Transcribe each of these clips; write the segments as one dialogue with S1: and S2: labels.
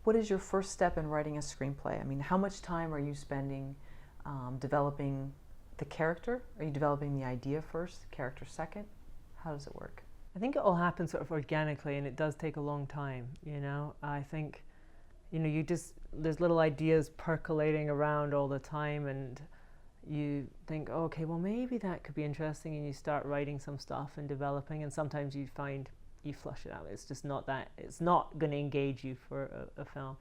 S1: What is your first step in writing a screenplay? I mean, how much time are you spending developing the character? Are you developing the idea first, character second? How does it work?
S2: I think it all happens sort of organically, and it does take a long time, you know. I think, you know, there's little ideas percolating around all the time, and you think, oh, okay, well, maybe that could be interesting, and you start writing some stuff and developing, and sometimes you find you flush it out. It's just not that, it's not going to engage you for a film.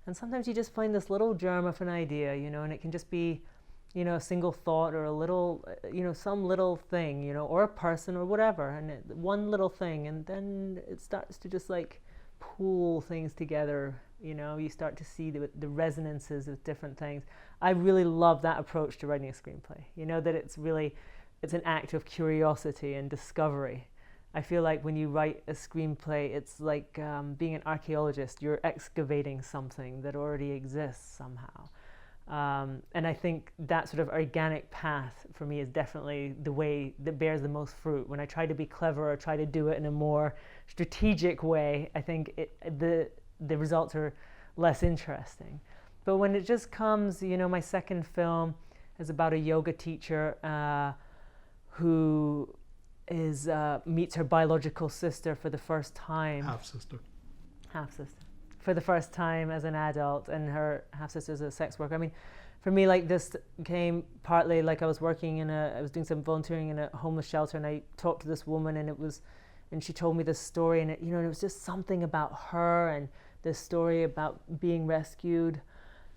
S2: And sometimes you just find this little germ of an idea, you know, and it can just be, you know, a single thought or a little, you know, some little thing, you know, or a person or whatever, and one little thing, and then it starts to just like pool things together, you know. You start to see the resonances of different things. I really love that approach to writing a screenplay, you know, that it's an act of curiosity and discovery. I feel like when you write a screenplay, it's like being an archaeologist. You're excavating something that already exists somehow. And I think that sort of organic path for me is definitely the way that bears the most fruit. When I try to be clever or try to do it in a more strategic way, I think the results are less interesting. But when it just comes, you know, my second film is about a yoga teacher who meets her biological sister for the first time.
S3: Half-sister.
S2: For the first time as an adult, and her half-sister is a sex worker. I mean, for me, like, this came partly like I was doing some volunteering in a homeless shelter, and I talked to this woman, and she told me this story, and you know, it was just something about her and this story about being rescued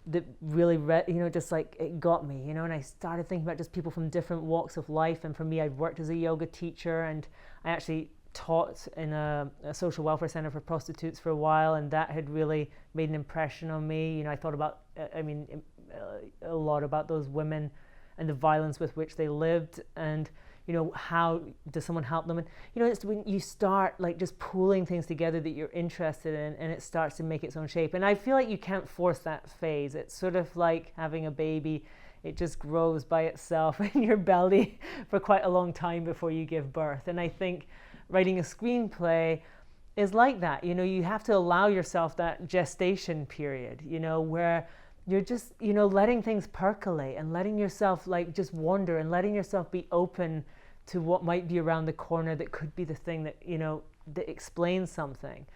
S2: that really, you know, just like it got me, you know. And I started thinking about just people from different walks of life. And for me, I'd worked as a yoga teacher, and I actually taught in a social welfare center for prostitutes for a while, and that had really made an impression on me. You know, I thought about, a lot about those women and the violence with which they lived, and you know, how does someone help them? And you know, it's when you start like just pooling things together that you're interested in, and it starts to make its own shape. And I feel like you can't force that phase. It's sort of like having a baby. It just grows by itself in your belly for quite a long time before you give birth. And I think writing a screenplay is like that. You know, you have to allow yourself that gestation period, you know, where you're just, you know, letting things percolate and letting yourself like just wander and letting yourself be open to what might be around the corner that could be the thing that, you know, that explains something.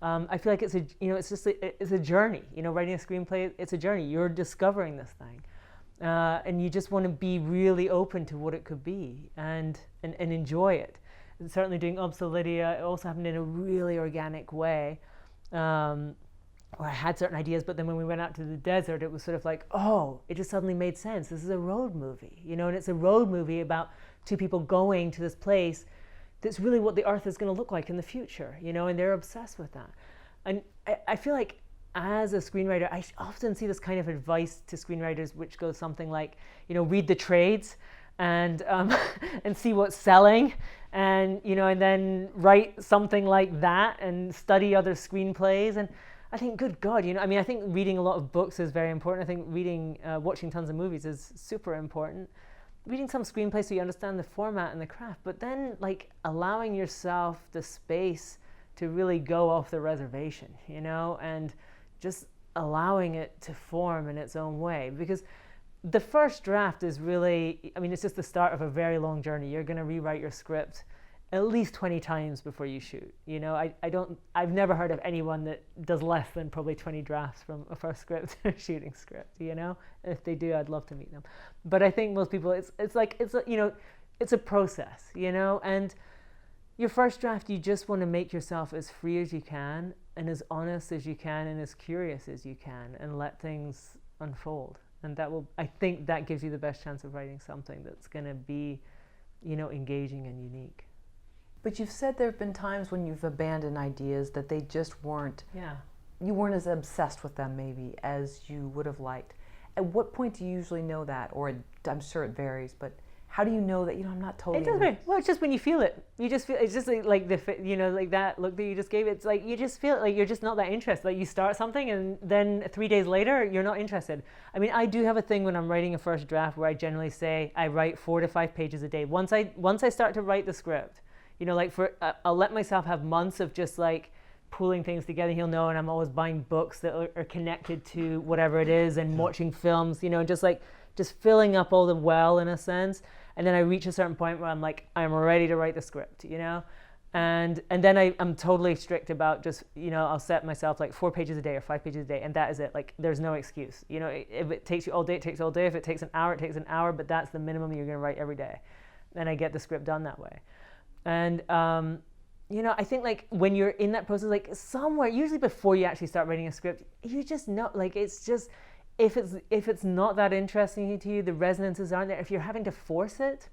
S2: I feel like it's a journey, you know. Writing a screenplay, it's a journey. You're discovering this thing. And you just want to be really open to what it could be and enjoy it. And certainly doing Obs Lydia, it also happened in a really organic way, where I had certain ideas, but then when we went out to the desert, it was sort of like, oh, it just suddenly made sense. This is a road movie, you know, and it's a road movie about two people going to this place that's really what the earth is going to look like in the future, you know, and they're obsessed with that. And I feel like as a screenwriter, I often see this kind of advice to screenwriters, which goes something like, you know, read the trades and see what's selling, and you know, and then write something like that and study other screenplays. And I think, good God, you know, I mean, I think reading a lot of books is very important. I think watching tons of movies is super important. Reading some screenplays so you understand the format and the craft, but then like allowing yourself the space to really go off the reservation, you know, and just allowing it to form in its own way. Because the first draft is really, I mean, it's just the start of a very long journey. You're going to rewrite your script at least 20 times before you shoot. You know, I've never heard of anyone that does less than probably 20 drafts from a first script to a shooting script, you know? If they do, I'd love to meet them. But I think most people, it's a process, you know? And your first draft, you just want to make yourself as free as you can and as honest as you can and as curious as you can, and let things unfold. And I think that gives you the best chance of writing something that's going to be, you know, engaging and unique.
S1: But you've said there have been times when you've abandoned ideas that they just weren't,
S2: Yeah.
S1: You weren't as obsessed with them maybe as you would have liked. At what point do you usually know that? Or I'm sure it varies, but how do you know that, you know, I'm not totally...
S2: It does vary. Well, it's just when you feel it. You just feel, it's just like you know, like that look that you just gave. It's like you just feel like you're just not that interested. Like you start something and then 3 days later, you're not interested. I mean, I do have a thing when I'm writing a first draft where I generally say I write 4 to 5 pages a day. Once I start to write the script, you know, like I'll let myself have months of just like pulling things together. He'll know, and I'm always buying books that are connected to whatever it is, and watching films, you know, just filling up all the well in a sense. And then I reach a certain point where I'm like, I'm ready to write the script, you know? And then I'm totally strict about just, you know, I'll set myself like 4 pages a day or 5 pages a day, and that is it. Like, there's no excuse. You know, if it takes you all day, it takes all day. If it takes an hour, it takes an hour, but that's the minimum you're going to write every day. And I get the script done that way. And, you know, I think like when you're in that process, like somewhere, usually before you actually start writing a script, you just know, like, it's just, if it's not that interesting to you, the resonances aren't there. If you're having to force it,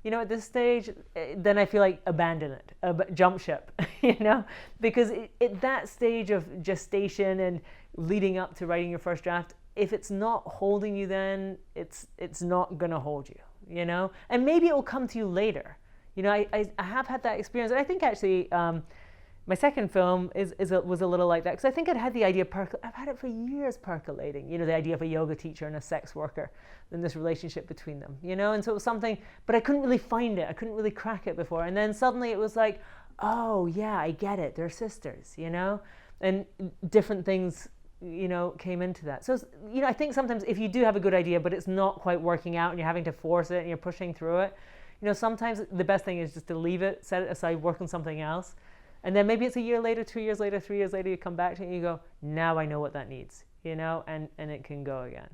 S2: you know, at this stage, then I feel like abandon it, jump ship, you know, because at that stage of gestation and leading up to writing your first draft, if it's not holding you, then it's not gonna hold you, you know, and maybe it will come to you later. You know, I have had that experience, and I think actually my second film was a little like that, because I think I'd had the idea, I've had it for years percolating, you know, the idea of a yoga teacher and a sex worker, and this relationship between them, you know, and so it was something, but I couldn't really find it, I couldn't really crack it before, and then suddenly it was like, oh yeah, I get it, they're sisters, you know, and different things, you know, came into that. So, you know, I think sometimes if you do have a good idea, but it's not quite working out, and you're having to force it, and you're pushing through it, you know, sometimes the best thing is just to leave it, set it aside, work on something else. And then maybe it's a year later, 2 years later, 3 years later, you come back to it and you go, now I know what that needs, you know, and it can go again.